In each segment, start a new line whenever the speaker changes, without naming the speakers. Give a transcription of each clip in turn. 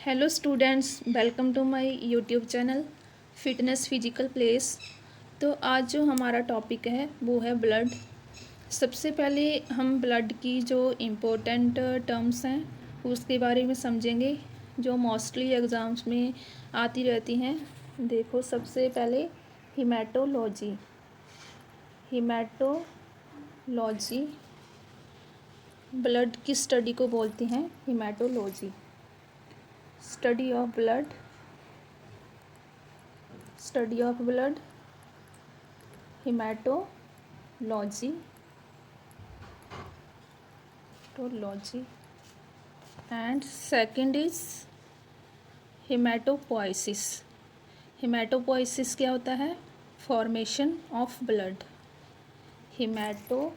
Hello students, welcome to my YouTube channel fitness physical place. तो आज जो हमारा टॉपिक है वो है ब्लड। सबसे पहले हम ब्लड की जो इम्पोर्टेंट टर्म्स हैं उसके बारे में समझेंगे, जो मोस्टली एग्ज़ाम्स में आती रहती हैं। देखो, सबसे पहले हीमेटोलॉजी। हीमेटोलॉजी ब्लड की स्टडी को बोलती हैं hematology. Study of blood, hematology and second is hematopoiesis। Hematopoiesis क्या होता है? Formation of blood. Hematopoiesis,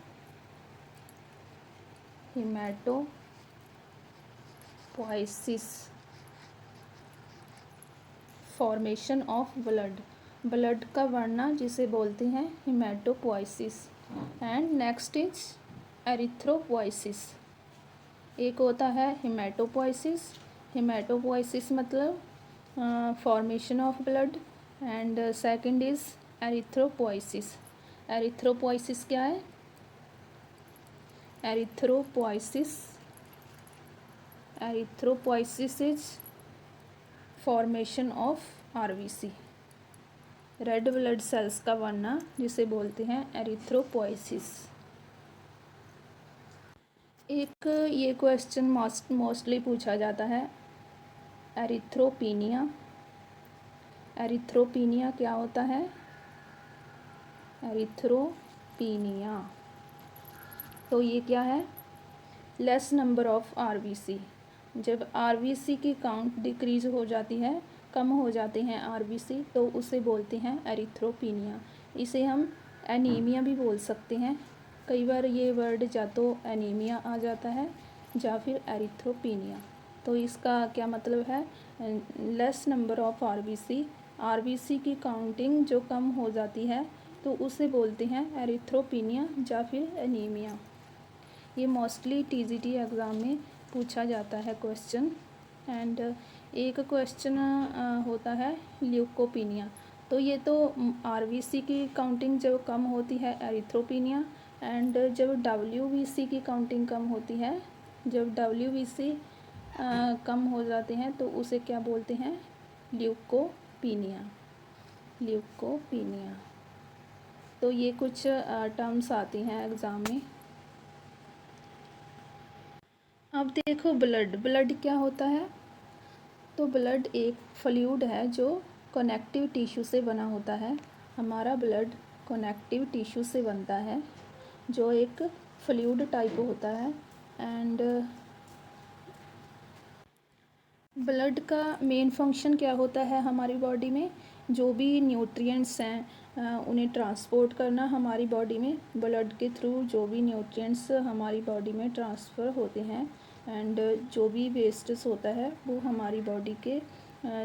formation of blood, blood का बढ़ना जिसे बोलते हैं hematopoiesis. And next is erythropoiesis. एक होता है हेमाटोपोइसिस, हेमाटोपोइसिस मतलब formation of blood, and second is erythropoiesis. Erythropoiesis क्या है? Erythropoiesis is formation of RBC, red blood cells का बनना जिसे बोलते हैं एरिथ्रोपोइसिस। एक ये क्वेश्चन मोस्टली पूछा जाता है, एरिथ्रोपीनिया। एरिथ्रोपीनिया क्या होता है? एरिथ्रोपीनिया तो ये क्या है? Less number of RBC. जब आरबीसी की काउंट डिक्रीज हो जाती है, कम हो जाते हैं आरबीसी, तो उसे बोलते हैं एरिथ्रोपीनिया। इसे हम एनीमिया भी बोल सकते हैं। कई बार ये वर्ड या तो एनीमिया आ जाता है या फिर एरिथ्रोपीनिया। तो इसका क्या मतलब है? Less number of RBC, RBC की काउंटिंग जो कम हो जाती है तो उसे बोलते हैं एरिथ्रोपीनिया या फिर एनीमिया। ये मोस्टली टीजीटी एग्ज़ाम में पूछा जाता है क्वेश्चन। एंड एक क्वेश्चन होता है ल्यूकोपीनिया। तो ये तो आरबीसी की काउंटिंग जब कम होती है एरिथ्रोपीनिया, एंड जब डब्ल्यूबीसी की काउंटिंग कम होती है, जब डब्ल्यूबीसी कम हो जाते हैं तो उसे क्या बोलते हैं? ल्यूकोपीनिया। ल्यूकोपीनिया। तो ये कुछ टर्म्स आती हैं एग्ज़ाम में। अब देखो, ब्लड क्या होता है? तो ब्लड एक फ्लूइड है जो कनेक्टिव टिश्यू से बना होता है। हमारा ब्लड कनेक्टिव टिश्यू से बनता है, जो एक फ्लूइड टाइप होता है। एंड ब्लड का मेन फंक्शन क्या होता है हमारी बॉडी में? जो भी न्यूट्रिएंट्स हैं उन्हें ट्रांसपोर्ट करना हमारी बॉडी में। ब्लड के थ्रू जो भी न्यूट्रिएंट्स हमारी बॉडी में ट्रांसफ़र होते हैं, एंड जो भी वेस्टेज होता है वो हमारी बॉडी के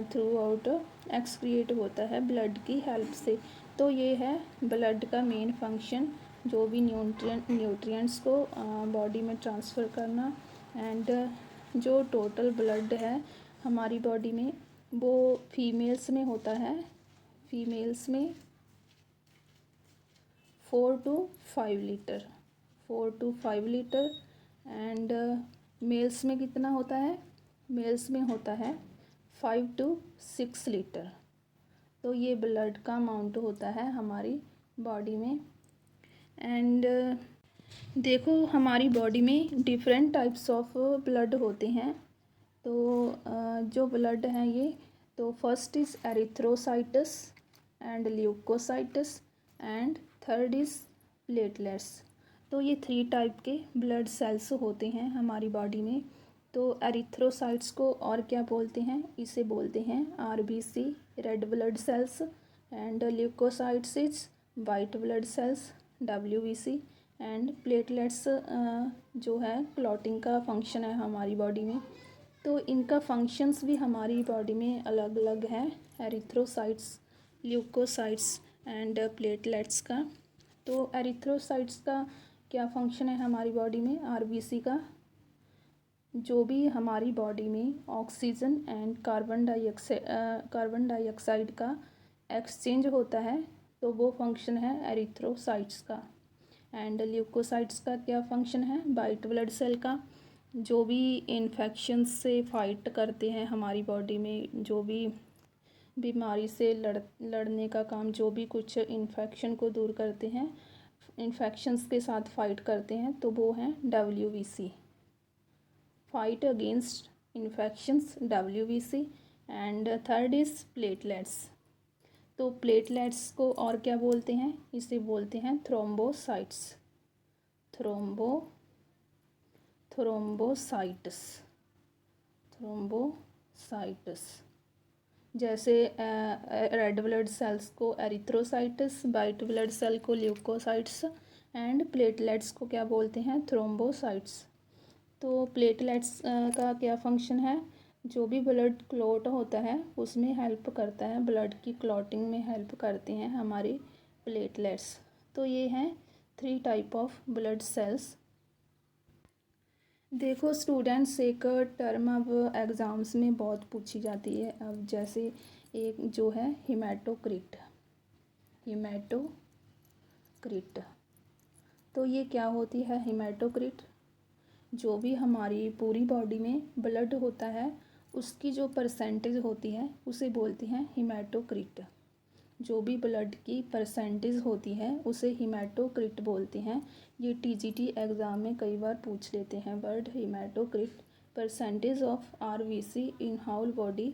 थ्रू आउट एक्सक्रिएट होता है ब्लड की हेल्प से। तो ये है ब्लड का मेन फंक्शन, जो भी न्यूट्रिएंट्स को बॉडी में ट्रांसफ़र करना। एंड जो टोटल ब्लड है हमारी बॉडी में वो फीमेल्स में होता है, फीमेल्स में 4 to 5 litre, 4 to 5 litre. And males में कितना होता है? मेल्स में होता है 5 to 6 लीटर। तो ये ब्लड का अमाउंट होता है हमारी बॉडी में। एंड देखो, हमारी बॉडी में डिफरेंट टाइप्स ऑफ ब्लड होते हैं। तो जो ब्लड हैं ये, तो first is erythrocytes and leukocytes and third is platelets. तो ये 3 टाइप के ब्लड सेल्स होते हैं हमारी बॉडी में। तो एरिथ्रोसाइट्स को और क्या बोलते हैं? इसे बोलते हैं RBC, red blood cells. And leucocytes is white blood cells, WBC. And platelets जो है क्लॉटिंग का फंक्शन है हमारी बॉडी में। तो इनका फंक्शंस भी हमारी बॉडी में अलग अलग है, एरिथ्रोसाइट्स, ल्यूकोसाइट्स एंड प्लेटलेट्स का। तो एरिथ्रोसाइट्स का क्या फंक्शन है हमारी बॉडी में? आरबीसी का जो भी हमारी बॉडी में ऑक्सीजन एंड कार्बन डाइऑक्साइड का एक्सचेंज होता है तो वो फंक्शन है एरिथ्रोसाइट्स का। एंड ल्यूकोसाइट्स का क्या फंक्शन है? वाइट ब्लड सेल का। जो भी इन्फेक्शन से फाइट करते हैं हमारी बॉडी में, जो भी बीमारी से लड़ने का काम, जो भी कुछ इन्फेक्शन को दूर करते हैं, इन्फेक्शंस के साथ फाइट करते हैं, तो वो हैं WBC, fight against infections, WBC। And third is platelets. तो प्लेटलेट्स को और क्या बोलते हैं? इसे बोलते हैं थ्रोम्बोसाइट्स, थ्रोम्बोसाइट्स, थ्रोम्बोसाइट्स। जैसे रेड ब्लड सेल्स को एरिथ्रोसाइट्स, वाइट ब्लड सेल को ल्यूकोसाइट्स एंड प्लेटलेट्स को क्या बोलते हैं? थ्रोम्बोसाइट्स। तो प्लेटलेट्स का क्या फंक्शन है? जो भी ब्लड क्लॉट होता है उसमें हेल्प करता है, ब्लड की क्लॉटिंग में हेल्प करते हैं हमारे प्लेटलेट्स। तो ये हैं 3 टाइप ऑफ ब्लड सेल्स। देखो स्टूडेंट्स, एक टर्म अब एग्ज़ाम्स में बहुत पूछी जाती है। अब जैसे एक जो है हीमेटोक्रिट, तो ये क्या होती है हीमेटोक्रिट? जो भी हमारी पूरी बॉडी में ब्लड होता है उसकी जो परसेंटेज होती है उसे बोलते हैं हीमेटोक्रिट। जो भी ब्लड की परसेंटेज होती है उसे हीमेटोक्रिट बोलते हैं। ये TGT एग्ज़ाम में कई बार पूछ लेते हैं word hematocrit. Percentage of RBC in whole body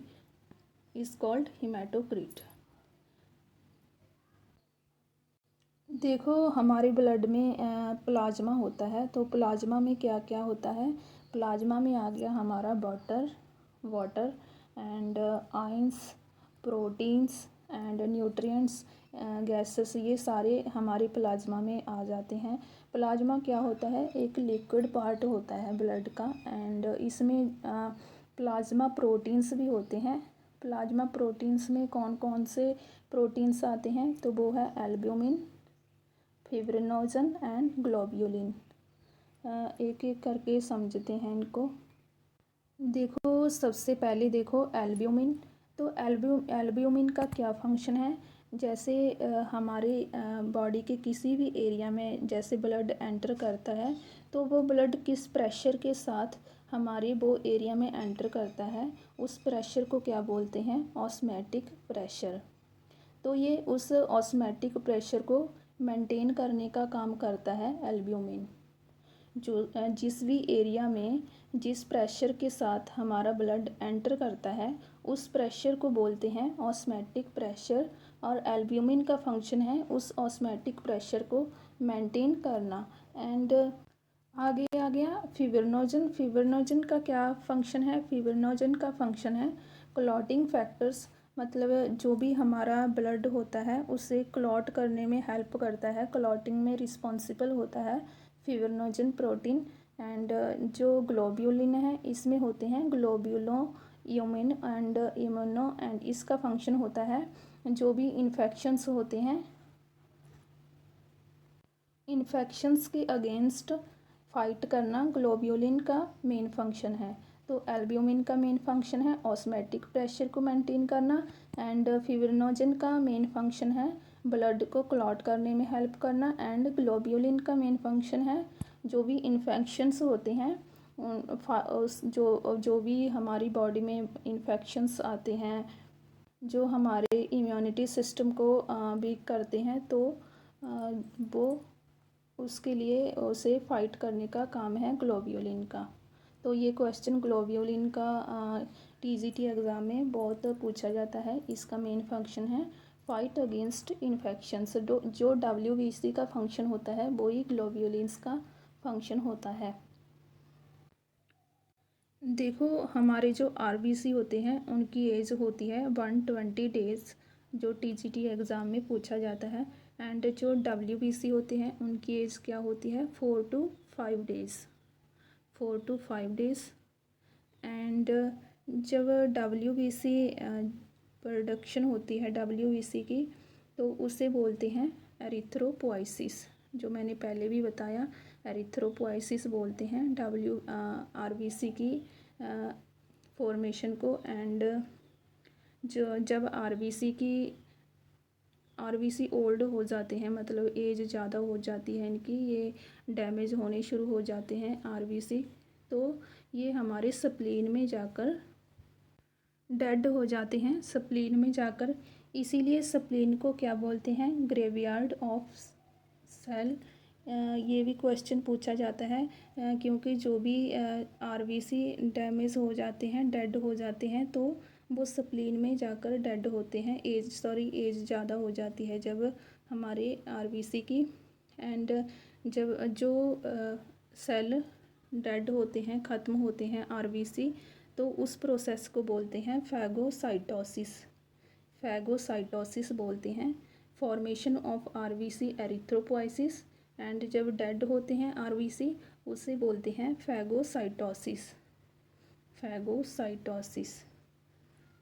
is called hematocrit. देखो हमारे ब्लड में प्लाज्मा होता है, तो प्लाज्मा में क्या क्या होता है? प्लाज्मा में आ गया हमारा water and ions, proteins and nutrients, gases, ये सारे हमारे प्लाज्मा में आ जाते हैं। प्लाज्मा क्या होता है? एक लिक्विड पार्ट होता है ब्लड का। एंड इसमें प्लाज्मा प्रोटीन्स भी होते हैं। प्लाज्मा प्रोटीन्स में कौन कौन से प्रोटीन्स आते हैं? तो वो है एल्ब्यूमिन, फिब्रिनोजन एंड ग्लोब्यूलिन। एक एक करके समझते हैं इनको। देखो सबसे पहले देखो एल्ब्यूमिन। तो एल्ब्यूमिन का क्या फंक्शन है? जैसे हमारे बॉडी के किसी भी एरिया में जैसे ब्लड एंटर करता है तो वो ब्लड किस प्रेशर के साथ हमारे वो एरिया में एंटर करता है, उस प्रेशर को क्या बोलते हैं? ऑस्मैटिक प्रेशर। तो ये उस ऑस्मैटिक प्रेशर को मेंटेन करने का काम करता है एल्ब्यूमिन। जो जिस भी एरिया में जिस प्रेशर के साथ हमारा ब्लड एंटर करता है उस प्रेशर को बोलते हैं ऑस्मैटिक प्रेशर, और एल्ब्यूमिन का फंक्शन है उस ऑस्मैटिक प्रेशर को मेंटेन करना। एंड आगे आ गया फिब्रिनोजन। फिब्रिनोजन का क्या फंक्शन है? फिब्रिनोजन का फंक्शन है क्लॉटिंग फैक्टर्स, मतलब जो भी हमारा ब्लड होता है उसे क्लॉट करने में हेल्प करता है, क्लॉटिंग में रिस्पॉन्सिबल होता है फिब्रिनोजन प्रोटीन। एंड जो ग्लोब्यूलिन है इसमें होते हैं ग्लोब्यूलो यूमिन एंड इम्यूनो, एंड इसका फंक्शन होता है जो भी इन्फेक्शंस होते हैं, इन्फेक्शंस के अगेंस्ट फाइट करना ग्लोब्यूलिन का मेन फंक्शन है। तो एल्ब्यूमिन का मेन फंक्शन है ऑस्मैटिक प्रेशर को मेंटेन करना, एंड फिब्रिनोजन का मेन फंक्शन है ब्लड को क्लॉट करने में हेल्प करना, एंड ग्लोब्यूलिन का मेन फंक्शन है जो भी इन्फेक्शंस होते हैं जो भी हमारी बॉडी में इन्फेक्शंस आते हैं जो हमारे इम्यूनिटी सिस्टम को वीक करते हैं, तो वो उसके लिए उसे फाइट करने का काम है ग्लोब्यूलिन का। तो ये क्वेश्चन ग्लोब्यूलिन का TGT एग्ज़ाम में बहुत पूछा जाता है। इसका मेन फंक्शन है फाइट अगेंस्ट इन्फेक्शंस। जो WBC का फंक्शन होता है वो ही ग्लोब्यूलिन्स का फंक्शन होता है। देखो हमारे जो RBC होते हैं उनकी एज होती है 120 डेज़, जो TGT एग्ज़ाम में पूछा जाता है। एंड जो WBC होते हैं उनकी एज क्या होती है? 4 to 5 days, 4 to 5 days. And जब WBC प्रोडक्शन होती है WBC की, तो उसे बोलते हैं एरिथ्रोपोइसिस, जो मैंने पहले भी बताया एरिथ्रोपोइसिस बोलते हैं आरबीसी की फॉर्मेशन को। एंड जब आरबीसी ओल्ड हो जाते हैं, मतलब एज ज़्यादा हो जाती है इनकी, ये डैमेज होने शुरू हो जाते हैं आरबीसी, तो ये हमारे स्प्लीन में जाकर डेड हो जाते हैं, स्प्लीन में जाकर। इसीलिए स्प्लीन को क्या बोलते हैं? Graveyard of cell. ये भी क्वेश्चन पूछा जाता है क्योंकि जो भी आरबीसी डैमेज हो जाते हैं, डेड हो जाते हैं, तो वो स्प्लीन में जाकर डेड होते हैं। एज ज़्यादा हो जाती है जब हमारे आरबीसी की। एंड जब जो सेल डेड होते हैं, ख़त्म होते हैं आरबीसी, तो उस प्रोसेस को बोलते हैं फैगोसाइटोसिस। फैगोसाइटोसिस बोलते हैं formation of RBC erythropoiesis. And जब डेड होते हैं आरबीसी, उसे बोलते हैं फैगोसाइटोसिस।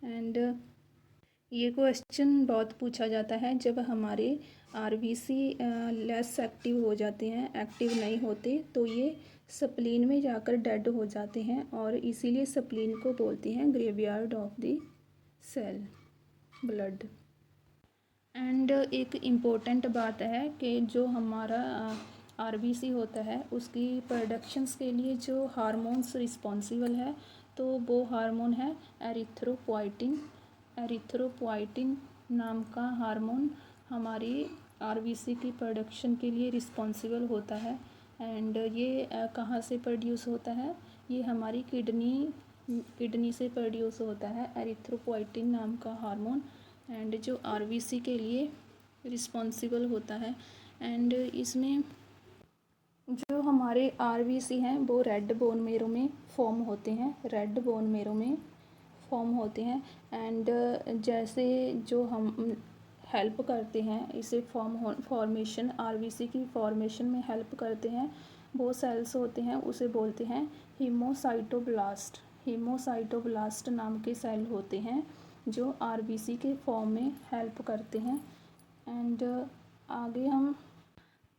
एंड ये क्वेश्चन बहुत पूछा जाता है जब हमारे आरबीसी लेस एक्टिव हो जाते हैं, एक्टिव नहीं होते, तो ये स्प्लीन में जाकर डेड हो जाते हैं, और इसीलिए स्प्लीन को बोलते हैं graveyard of the cell blood. And एक इम्पोर्टेंट बात है कि जो हमारा आरबीसी होता है, उसकी प्रोडक्शंस के लिए जो हार्मोन्स रिस्पॉन्सिबल है, तो वो हार्मोन है एरिथ्रोपोइटिन। एरिथ्रोपोइटिन नाम का हार्मोन हमारी आरबीसी की प्रोडक्शन के लिए रिस्पॉन्सिबल होता है। एंड ये कहाँ से प्रोड्यूस होता है? ये हमारी किडनी से प्रोड्यूस होता है, एरिथ्रोपोइटिन नाम का हार्मोन, एंड जो आरबीसी के लिए रिस्पॉन्सिबल होता है। एंड इसमें जो हमारे आरबीसी हैं वो रेड बोन मेरो में फॉर्म होते हैं, रेड बोन मेरो में फॉर्म होते हैं। एंड जैसे जो हम हेल्प करते हैं इसे फॉर्मेशन, आरबीसी की फॉर्मेशन में हेल्प करते हैं, वो सेल्स होते हैं, उसे बोलते हैं हीमोसाइटोब्लास्ट। हीमोसाइटोब्लास्ट नाम के सेल होते हैं जो आरबीसी के फॉर्म में हेल्प करते हैं। एंड आगे हम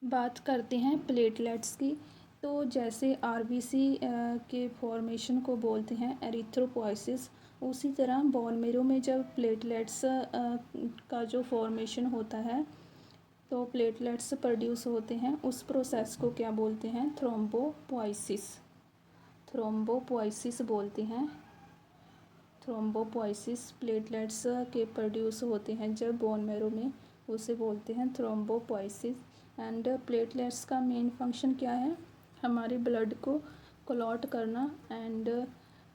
बात करते हैं प्लेटलेट्स की। तो जैसे आरबीसी के फॉर्मेशन को बोलते हैं एरिथ्रोपोइसिस, उसी तरह बोन मेरो में जब प्लेटलेट्स का जो फॉर्मेशन होता है, तो प्लेटलेट्स प्रोड्यूस होते हैं, उस प्रोसेस को क्या बोलते हैं? थ्रोम्बोपोइसिस। थ्रोम्बोपोइसिस बोलते हैं। थ्रोम्बोपोइसिस प्लेटलेट्स के प्रोड्यूस होते हैं जब बोन मेरो में, उसे बोलते हैं थ्रोम्बोपोइसिस। एंड प्लेटलेट्स का मेन फंक्शन क्या है? हमारे ब्लड को क्लॉट करना, एंड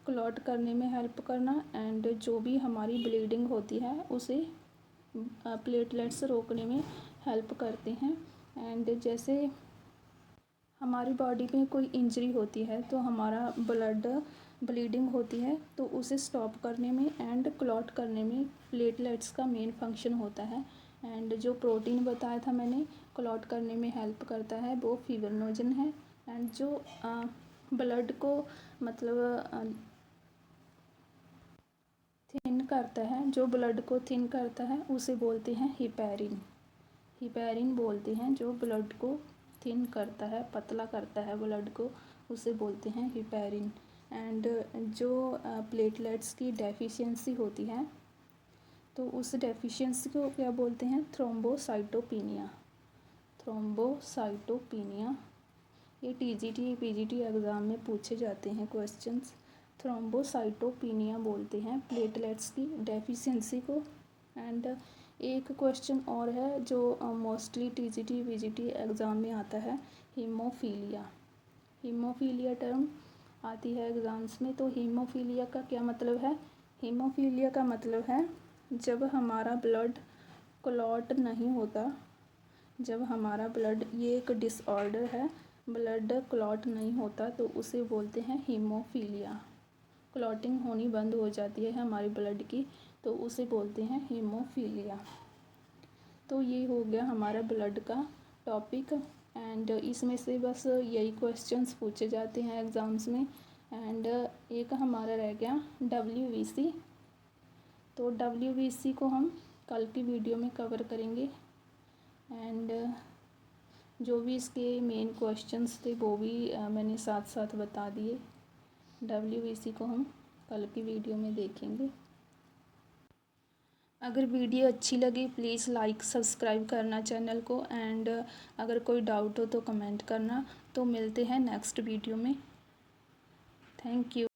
क्लॉट करने में हेल्प करना, एंड जो भी हमारी ब्लीडिंग होती है उसे प्लेटलेट्स रोकने में हेल्प करते हैं। एंड जैसे हमारी बॉडी में कोई इंजरी होती है तो हमारा ब्लड ब्लीडिंग होती है, तो उसे स्टॉप करने में एंड क्लॉट करने में प्लेटलेट्स का मेन फंक्शन होता है। एंड जो प्रोटीन बताया था मैंने क्लॉट करने में हेल्प करता है, वो फिब्रिनोजन है। एंड जो ब्लड को मतलब थिन करता है, जो ब्लड को थिन करता है, उसे बोलते हैं हिपैरिन। हिपैरिन बोलते हैं जो ब्लड को थिन करता है, पतला करता है ब्लड को, उसे बोलते हैं हिपैरिन। एंड जो प्लेटलेट्स की डेफिशिएंसी होती है, तो उस डेफिशिएंसी को क्या बोलते हैं? थ्रोम्बोसाइटोपिनिया। थ्रोम्बोसाइटोपिनिया ये टीजीटी पीजीटी एग्ज़ाम में पूछे जाते हैं क्वेश्चंस। थ्रोम्बोसाइटोपिनिया बोलते हैं प्लेटलेट्स की डेफिशिएंसी को। एंड एक क्वेश्चन और है जो मोस्टली टीजीटी पीजीटी एग्ज़ाम में आता है, हीमोफीलिया। हीमोफीलिया टर्म आती है एग्ज़ाम्स में। तो हीमोफीलिया का क्या मतलब है? हीमोफीलिया का मतलब है जब हमारा ब्लड क्लॉट नहीं होता, जब हमारा ब्लड, ये एक डिसऑर्डर है, ब्लड क्लॉट नहीं होता, तो उसे बोलते हैं हीमोफीलिया। क्लॉटिंग होनी बंद हो जाती है हमारे ब्लड की, तो उसे बोलते हैं हीमोफीलिया। तो ये हो गया हमारा ब्लड का टॉपिक। एंड इसमें से बस यही क्वेश्चंस पूछे जाते हैं एग्ज़ाम्स में। एंड एक हमारा रह गया WBC। तो WBC को हम कल की वीडियो में कवर करेंगे। एंड जो भी इसके मेन क्वेश्चंस थे वो भी मैंने साथ साथ बता दिए। WBC को हम कल की वीडियो में देखेंगे। अगर वीडियो अच्छी लगी प्लीज़ लाइक सब्सक्राइब करना चैनल को, एंड अगर कोई डाउट हो तो कमेंट करना। तो मिलते हैं नेक्स्ट वीडियो में। Thank you.